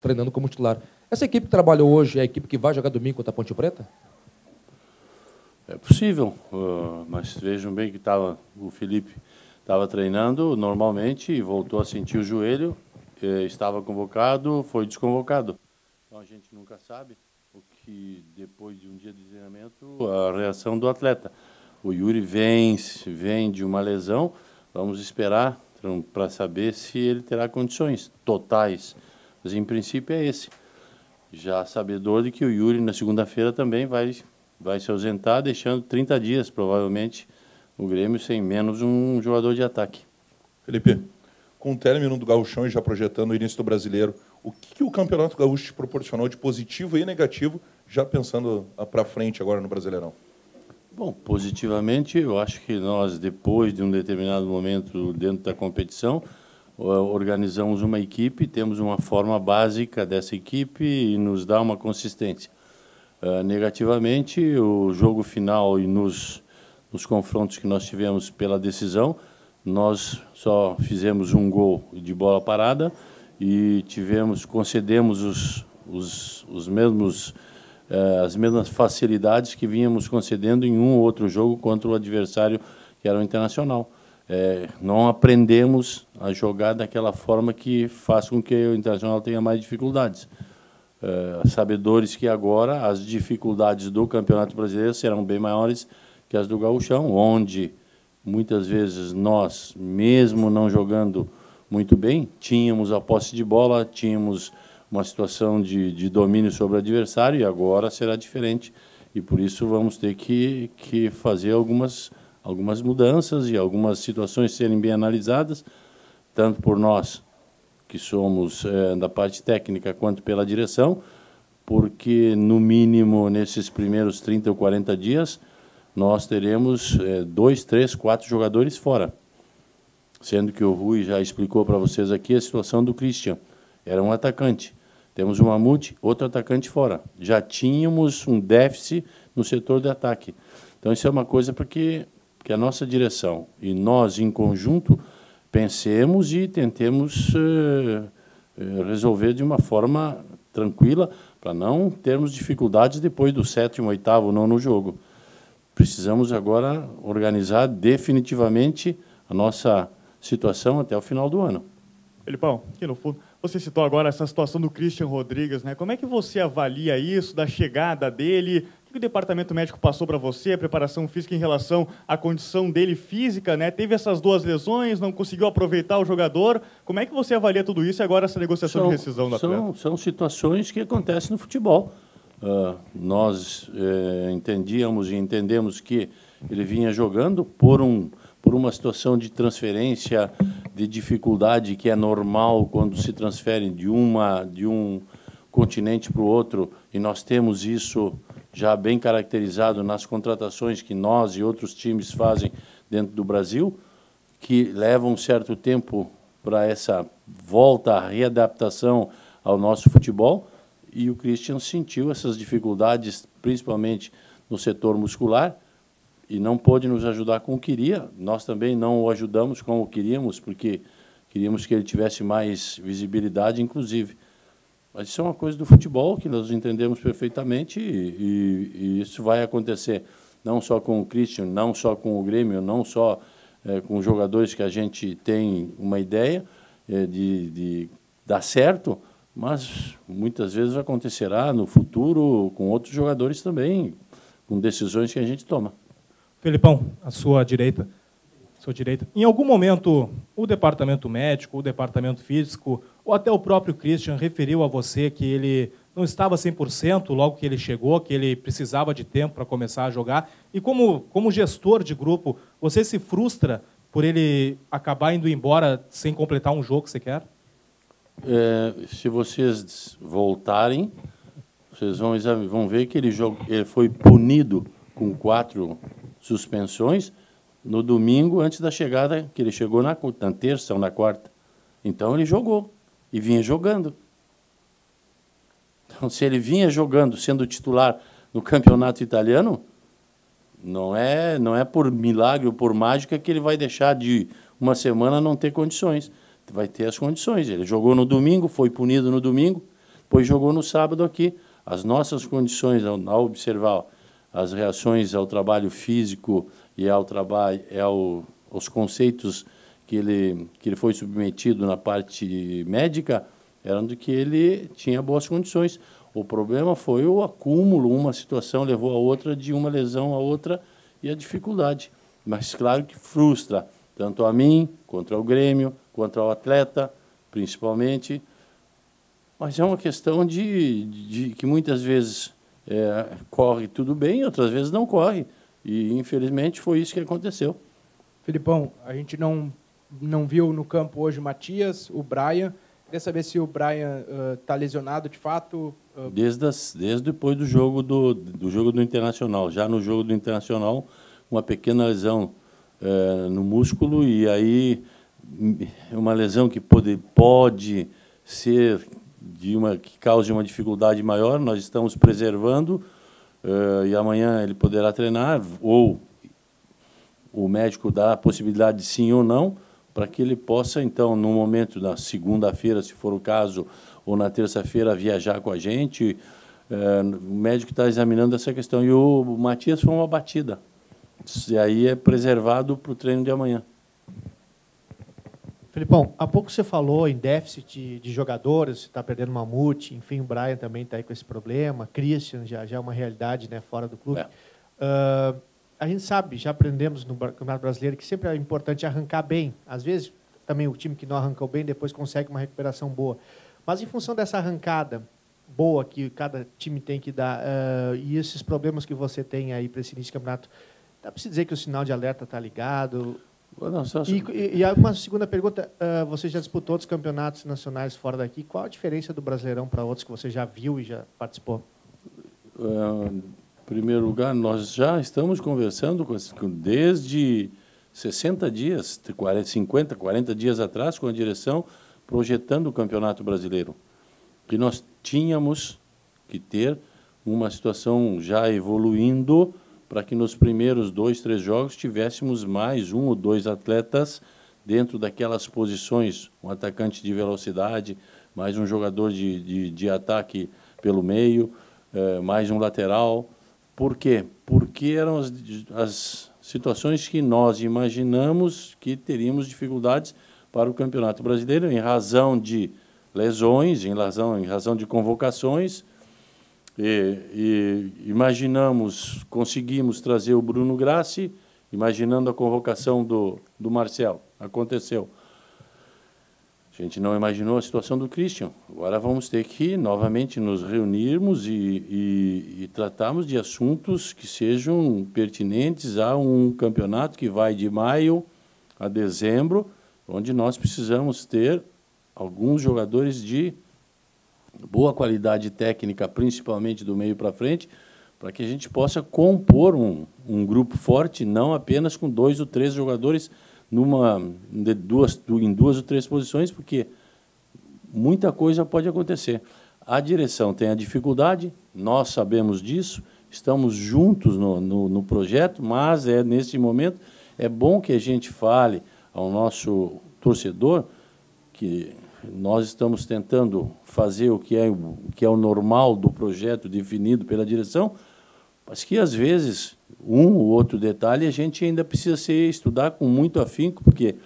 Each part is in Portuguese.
treinando como titular. Essa equipe que trabalhou hoje é a equipe que vai jogar domingo contra a Ponte Preta? É possível, mas vejam bem que o Felipe estava treinando normalmente e voltou a sentir o joelho, estava convocado, foi desconvocado. Então a gente nunca sabe o que, depois de um dia de treinamento, a reação do atleta. O Yuri vem de uma lesão, vamos esperar para saber se ele terá condições totais. Mas em princípio é esse. Já sabedor de que o Yuri na segunda-feira também vai se ausentar, deixando 30 dias, provavelmente, o Grêmio sem menos um jogador de ataque. Felipe, com o término do Gauchão e já projetando o início do Brasileiro, o que o Campeonato Gaúcho te proporcionou de positivo e negativo, já pensando para frente agora no Brasileirão? Bom, positivamente, eu acho que nós, depois de um determinado momento dentro da competição, organizamos uma equipe, temos uma forma básica dessa equipe e nos dá uma consistência. Negativamente, o jogo final e nos confrontos que nós tivemos pela decisão, nós só fizemos um gol de bola parada e concedemos as mesmas facilidades que vínhamos concedendo em um ou outro jogo contra o adversário que era o Internacional. Não aprendemos a jogar daquela forma que faz com que o Internacional tenha mais dificuldades. Sabedores que agora as dificuldades do Campeonato Brasileiro serão bem maiores que as do Gauchão, onde muitas vezes nós, mesmo não jogando muito bem, tínhamos a posse de bola, tínhamos uma situação de domínio sobre o adversário, e agora será diferente. E por isso vamos ter que fazer algumas mudanças e algumas situações serem bem analisadas, tanto por nós, que somos da parte técnica, quanto pela direção, porque, no mínimo, nesses primeiros 30 ou 40 dias, nós teremos 2, 3, 4 jogadores fora. Sendo que o Rui já explicou para vocês aqui a situação do Christian. Era um atacante. Temos o Mamute, outro atacante fora. Já tínhamos um déficit no setor de ataque. Então, isso é uma coisa porque a nossa direção e nós, em conjunto, pensemos e tentemos resolver de uma forma tranquila, para não termos dificuldades depois do 7º, 8º, 9º jogo. Precisamos agora organizar definitivamente a nossa situação até o final do ano. Felipão, aqui no fundo, você citou agora essa situação do Christian Rodrigues, né? Como é que você avalia isso, da chegada dele? O que o departamento médico passou para você, a preparação física em relação à condição dele física, né? Teve essas 2 lesões, não conseguiu aproveitar o jogador. Como é que você avalia tudo isso e agora essa negociação de rescisão do atleta? São situações que acontecem no futebol. Nós entendíamos e entendemos que ele vinha jogando por uma situação de transferência, de dificuldade que é normal quando se transfere de um continente para o outro, e nós temos isso já bem caracterizado nas contratações que nós e outros times fazem dentro do Brasil, que levam um certo tempo para essa volta, a readaptação ao nosso futebol, e o Christian sentiu essas dificuldades, principalmente no setor muscular, e não pôde nos ajudar como queria. Nós também não o ajudamos como queríamos, porque queríamos que ele tivesse mais visibilidade, inclusive. Mas isso é uma coisa do futebol que nós entendemos perfeitamente, e isso vai acontecer não só com o Christian, não só com o Grêmio, não só com jogadores que a gente tem uma ideia de dar certo, mas muitas vezes acontecerá no futuro com outros jogadores também, com decisões que a gente toma. Felipão, à sua direita. Em algum momento, o departamento médico, o departamento físico, ou até o próprio Christian referiu a você que ele não estava 100% logo que ele chegou, que ele precisava de tempo para começar a jogar. E como gestor de grupo, você se frustra por ele acabar indo embora sem completar um jogo sequer? Se vocês voltarem, vocês vão ver que ele foi punido com 4 suspensões no domingo antes da chegada, que ele chegou na terça ou na quarta. Então ele jogou e vinha jogando. Então, se ele vinha jogando, sendo titular no campeonato italiano, não é por milagre ou por mágica que ele vai deixar de uma semana não ter condições. Vai ter as condições. Ele jogou no domingo, foi punido no domingo, pois jogou no sábado aqui. As nossas condições, ao observar as reações ao trabalho físico e aos conceitos que ele foi submetido na parte médica, eram de que ele tinha boas condições. O problema foi o acúmulo, uma situação levou a outra, de uma lesão a outra, e a dificuldade. Mas, claro que frustra, tanto a mim, contra o Grêmio, quanto ao atleta, principalmente. Mas é uma questão de que muitas vezes corre tudo bem, outras vezes não corre. E, infelizmente, foi isso que aconteceu. Filipão, a gente não viu no campo hoje o Matias, o Brian. Queria saber se o Brian está lesionado de fato. Desde depois do jogo do Internacional. Já no jogo do Internacional, uma pequena lesão no músculo, e aí uma lesão que pode ser que cause uma dificuldade maior. Nós estamos preservando, e amanhã ele poderá treinar, ou o médico dá a possibilidade de sim ou não, para que ele possa, então, no momento da segunda-feira, se for o caso, ou na terça-feira, viajar com a gente. O médico está examinando essa questão. E o Matias foi uma batida. E aí é preservado para o treino de amanhã. Felipão, há pouco você falou em déficit de jogadores, você está perdendo Mamute, enfim, o Brian também está aí com esse problema, Christian já é uma realidade, né, fora do clube. A gente sabe, já aprendemos no Campeonato Brasileiro, que sempre é importante arrancar bem. Às vezes, também o time que não arrancou bem, depois consegue uma recuperação boa. Mas, em função dessa arrancada boa que cada time tem que dar, e esses problemas que você tem aí para esse início de campeonato, dá para se dizer que o sinal de alerta está ligado? Não, E uma segunda pergunta, você já disputou outros campeonatos nacionais fora daqui, qual a diferença do Brasileirão para outros que você já viu e já participou? Em primeiro lugar, nós já estamos conversando desde 60 dias, 50, 40 dias atrás, com a direção, projetando o Campeonato Brasileiro. Que nós tínhamos que ter uma situação já evoluindo para que nos primeiros 2, 3 jogos tivéssemos mais 1 ou 2 atletas dentro daquelas posições, um atacante de velocidade, mais um jogador de ataque pelo meio, mais um lateral. Por quê? Porque eram as situações que nós imaginamos que teríamos dificuldades para o Campeonato Brasileiro, em razão de lesões, em razão de convocações. E conseguimos trazer o Bruno Grassi, imaginando a convocação do Marcel. Aconteceu. A gente não imaginou a situação do Christian. Agora vamos ter que, novamente, nos reunirmos e tratarmos de assuntos que sejam pertinentes a um campeonato que vai de maio a dezembro, onde nós precisamos ter alguns jogadores de boa qualidade técnica, principalmente do meio para frente, para que a gente possa compor um grupo forte, não apenas com 2 ou 3 jogadores em 2 ou 3 posições, porque muita coisa pode acontecer. A direção tem a dificuldade, nós sabemos disso, estamos juntos no projeto, mas nesse momento é bom que a gente fale ao nosso torcedor que nós estamos tentando fazer o que é o normal do projeto definido pela direção, mas que, às vezes, um ou outro detalhe a gente ainda precisa estudar com muito afinco, porque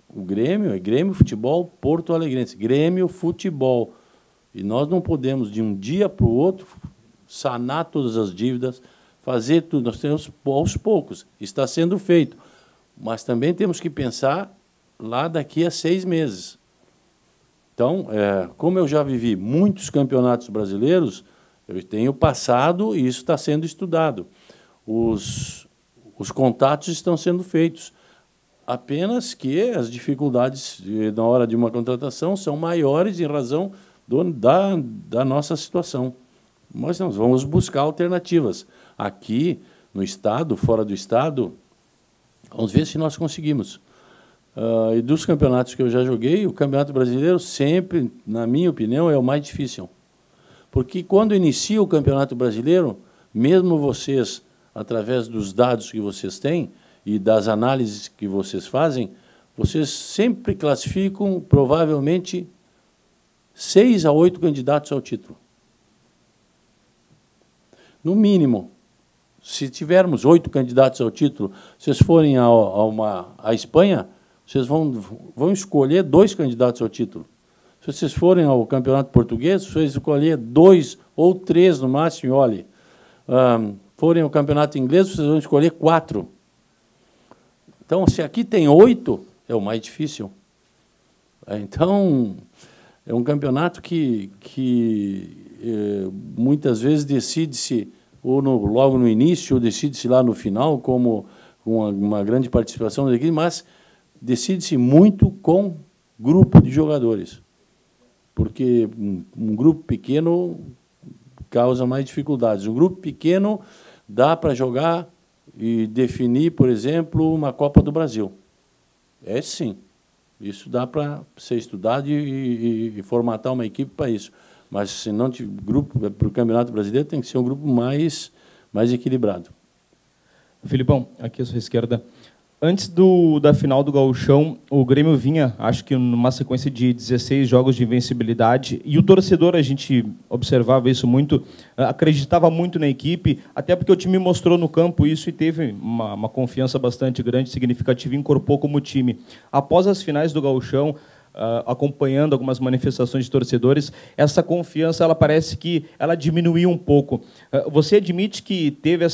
o Grêmio é Grêmio Futebol Porto Alegrense, Grêmio Futebol. E nós não podemos, de um dia para o outro, sanar todas as dívidas, fazer tudo. Nós temos aos poucos, está sendo feito. Mas também temos que pensar lá daqui a 6 meses. Então, como eu já vivi muitos campeonatos brasileiros, eu tenho passado e isso está sendo estudado. Os contatos estão sendo feitos. Apenas que as dificuldades na hora de uma contratação são maiores em razão da nossa situação. Mas nós vamos buscar alternativas. Aqui, no Estado, fora do Estado, vamos ver se nós conseguimos. E dos campeonatos que eu já joguei, o Campeonato Brasileiro sempre, na minha opinião, é o mais difícil. Porque quando inicia o Campeonato Brasileiro, mesmo vocês, através dos dados que vocês têm e das análises que vocês fazem, vocês sempre classificam, provavelmente, 6 a 8 candidatos ao título. No mínimo. Se tivermos 8 candidatos ao título, vocês forem à Espanha, vocês vão escolher 2 candidatos ao título. Se vocês forem ao Campeonato Português, vocês vão escolher 2 ou 3 no máximo, e olhe. Forem ao Campeonato Inglês, vocês vão escolher 4. Então, se aqui tem 8, é o mais difícil. Então, é um campeonato que muitas vezes decide-se ou logo no início, ou decide-se lá no final, como uma grande participação da equipe, mas decide-se muito com grupo de jogadores, porque um grupo pequeno causa mais dificuldades. Um grupo pequeno dá para jogar e definir, por exemplo, uma Copa do Brasil. É sim. Isso dá para ser estudado e formatar uma equipe para isso. Mas, se não tiver grupo para o Campeonato Brasileiro, tem que ser um grupo mais equilibrado. Filipão, aqui à sua esquerda. Antes da final do Gauchão, o Grêmio vinha, acho que numa sequência de 16 jogos de invencibilidade, e o torcedor, a gente observava isso muito, acreditava muito na equipe, até porque o time mostrou no campo isso e teve uma confiança bastante grande, significativa, e incorporou como time. Após as finais do Gauchão, acompanhando algumas manifestações de torcedores, essa confiança, ela parece que ela diminuiu um pouco. Você admite que teve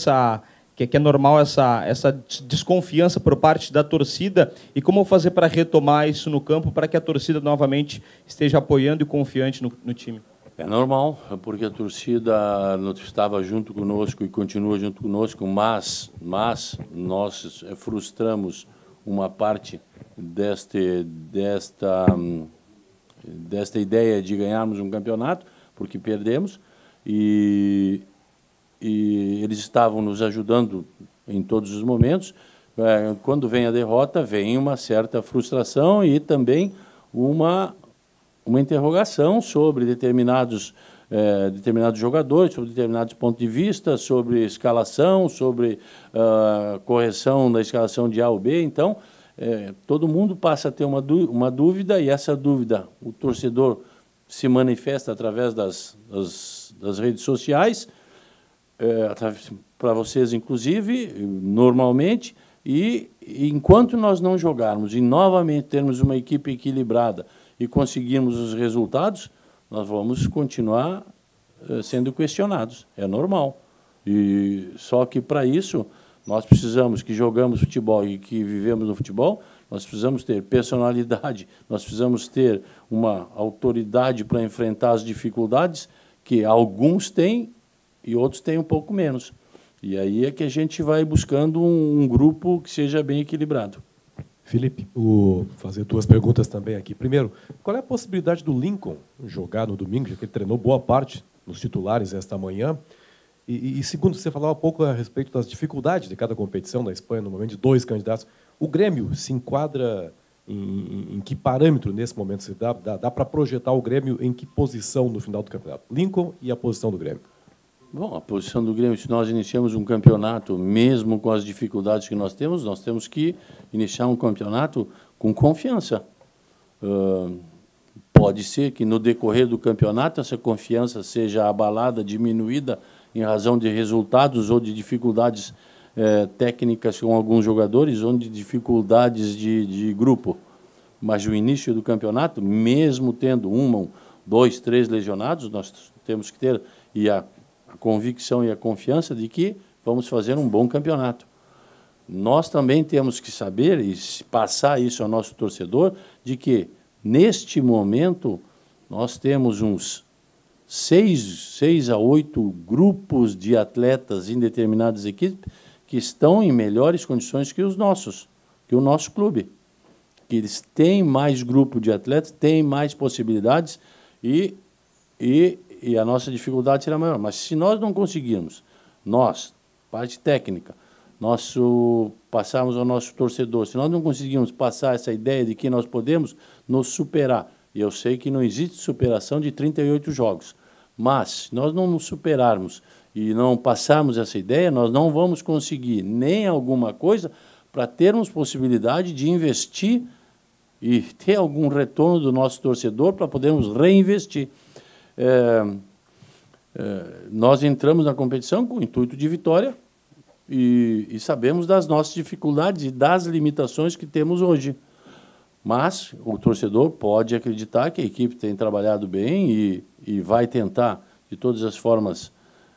que é normal essa desconfiança por parte da torcida, e como fazer para retomar isso no campo, para que a torcida novamente esteja apoiando e confiante no time? É normal, porque a torcida estava junto conosco e continua junto conosco, mas nós frustramos uma parte desta ideia de ganharmos um campeonato, porque perdemos, e eles estavam nos ajudando em todos os momentos. Quando vem a derrota, vem uma certa frustração e também uma interrogação sobre determinados jogadores, sobre determinados pontos de vista, sobre escalação, sobre correção da escalação de A ou B. Então, todo mundo passa a ter uma dúvida, e essa dúvida o torcedor se manifesta através das redes sociais, para vocês, inclusive, normalmente, e enquanto nós não jogarmos e novamente termos uma equipe equilibrada e conseguirmos os resultados, nós vamos continuar sendo questionados. É normal. E só que, para isso, nós precisamos, que jogamos futebol e que vivemos no futebol, nós precisamos ter personalidade, nós precisamos ter uma autoridade para enfrentar as dificuldades que alguns têm e outros têm um pouco menos. E aí é que a gente vai buscando um grupo que seja bem equilibrado. Felipe, vou fazer 2 perguntas também aqui. Primeiro, qual é a possibilidade do Lincoln jogar no domingo, já que ele treinou boa parte nos titulares esta manhã? E segundo, você falava um pouco a respeito das dificuldades de cada competição da Espanha, no momento de 2 candidatos. O Grêmio se enquadra em que parâmetro nesse momento? Se dá para projetar o Grêmio em que posição no final do campeonato? Lincoln e a posição do Grêmio. Bom, a posição do Grêmio, se nós iniciamos um campeonato, mesmo com as dificuldades que nós temos que iniciar um campeonato com confiança. Pode ser que no decorrer do campeonato essa confiança seja abalada, diminuída em razão de resultados ou de dificuldades técnicas com alguns jogadores ou de dificuldades de grupo. Mas o início do campeonato, mesmo tendo 1, 2, 3 lesionados, nós temos que ter a convicção e a confiança de que vamos fazer um bom campeonato. Nós também temos que saber e passar isso ao nosso torcedor, de que, neste momento, nós temos uns 6 a 8 grupos de atletas em determinadas equipes que estão em melhores condições que os nossos, que o nosso clube. Que eles têm mais grupo de atletas, têm mais possibilidades e a nossa dificuldade será maior. Mas se nós não conseguirmos, nós, parte técnica, passarmos ao nosso torcedor, se nós não conseguirmos passar essa ideia de que nós podemos nos superar, e eu sei que não existe superação de 38 jogos, mas se nós não nos superarmos e não passarmos essa ideia, nós não vamos conseguir nem alguma coisa para termos possibilidade de investir e ter algum retorno do nosso torcedor para podermos reinvestir. Nós entramos na competição com o intuito de vitória e sabemos das nossas dificuldades e das limitações que temos hoje. Mas o torcedor pode acreditar que a equipe tem trabalhado bem e vai tentar, de todas as formas,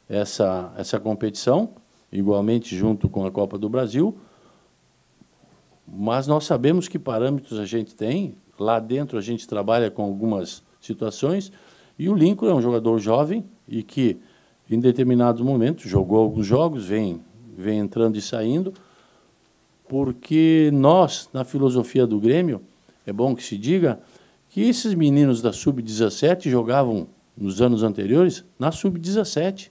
essa competição, igualmente junto com a Copa do Brasil. Mas nós sabemos que parâmetros a gente tem. Lá dentro a gente trabalha com algumas situações. E o Lincoln é um jogador jovem e que, em determinados momentos, jogou alguns jogos, vem entrando e saindo, porque nós, na filosofia do Grêmio, é bom que se diga que esses meninos da Sub-17 jogavam, nos anos anteriores, na Sub-17.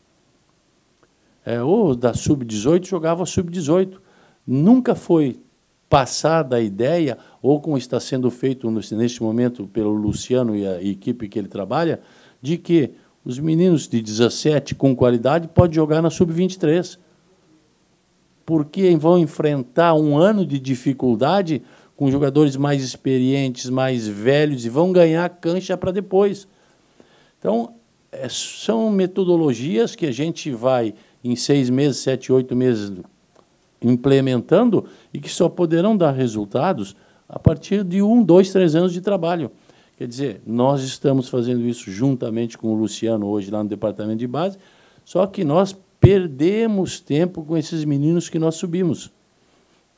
Ou da Sub-18 jogava Sub-18. Nunca foi passada a ideia, ou como está sendo feito neste momento pelo Luciano e a equipe que ele trabalha, de que os meninos de 17 com qualidade podem jogar na Sub-23. Porque vão enfrentar um ano de dificuldade com jogadores mais experientes, mais velhos, e vão ganhar cancha para depois. Então, são metodologias que a gente vai, em 6 meses, 7, 8 meses, implementando e que só poderão dar resultados a partir de 1, 2, 3 anos de trabalho. Quer dizer, nós estamos fazendo isso juntamente com o Luciano hoje lá no departamento de base, só que nós perdemos tempo com esses meninos que nós subimos,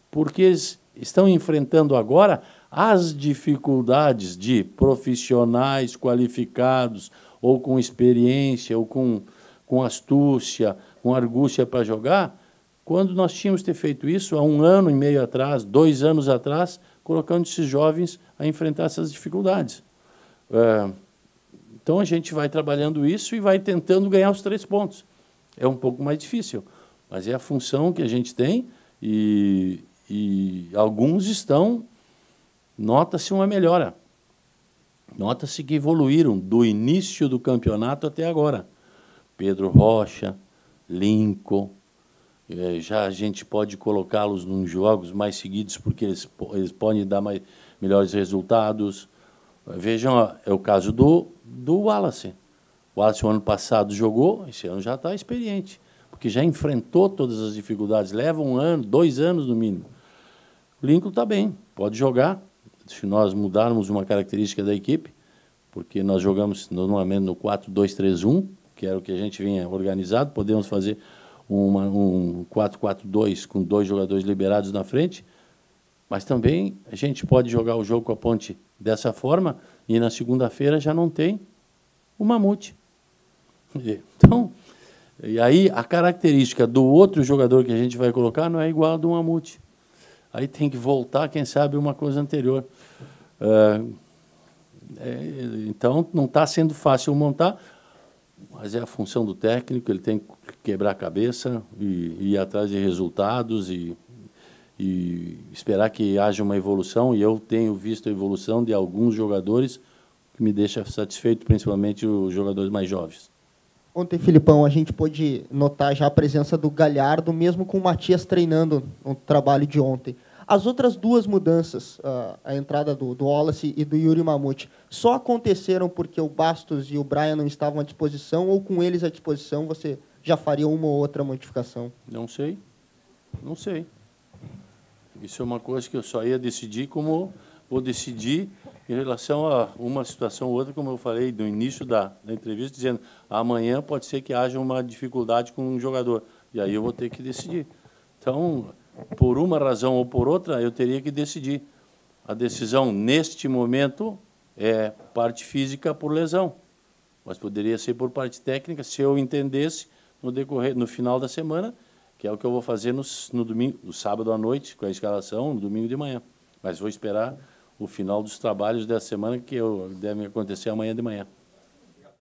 porque eles estão enfrentando agora as dificuldades de profissionais qualificados, ou com experiência, ou com astúcia, com argúcia para jogar, quando nós tínhamos que ter feito isso há 1 ano e meio atrás, 2 anos atrás, colocando esses jovens a enfrentar essas dificuldades. Então, a gente vai trabalhando isso e vai tentando ganhar os 3 pontos. É um pouco mais difícil, mas é a função que a gente tem e alguns estão... Nota-se uma melhora. Nota-se que evoluíram do início do campeonato até agora. Pedro Rocha, Lincoln... já a gente pode colocá-los nos jogos mais seguidos, porque eles podem dar melhores resultados. Vejam, é o caso do Wallace. O Wallace, o ano passado, jogou, esse ano já está experiente, porque já enfrentou todas as dificuldades, leva 1 ano, 2 anos no mínimo. O Lincoln está bem, pode jogar, se nós mudarmos uma característica da equipe, porque nós jogamos normalmente no 4-2-3-1, que era o que a gente vinha organizado, podemos fazer um 4-4-2 com 2 jogadores liberados na frente, mas também a gente pode jogar o jogo com a Ponte dessa forma e na segunda-feira já não tem o Mamute. Então, e aí a característica do outro jogador que a gente vai colocar não é igual a do Mamute. Aí tem que voltar, quem sabe, uma coisa anterior. Então, não está sendo fácil montar, mas é a função do técnico, ele tem que quebrar a cabeça e ir atrás de resultados e esperar que haja uma evolução, e eu tenho visto a evolução de alguns jogadores que me deixa satisfeito, principalmente os jogadores mais jovens. Ontem, Filipão, a gente pôde notar já a presença do Galhardo, mesmo com o Matias treinando no trabalho de ontem. As outras 2 mudanças, a entrada do Wallace e do Yuri Mamute, só aconteceram porque o Bastos e o Brian não estavam à disposição, ou com eles à disposição você já faria uma ou outra modificação? Não sei. Não sei. Isso é uma coisa que eu só ia decidir como vou decidir em relação a uma situação ou outra, como eu falei no início da entrevista, dizendo amanhã pode ser que haja uma dificuldade com um jogador, e aí eu vou ter que decidir. Então, por uma razão ou por outra, eu teria que decidir. A decisão, neste momento, é parte física por lesão, mas poderia ser por parte técnica, se eu entendesse no final da semana, que é o que eu vou fazer no domingo, no sábado à noite, com a escalação, no domingo de manhã. Mas vou esperar o final dos trabalhos dessa semana, que devem acontecer amanhã de manhã.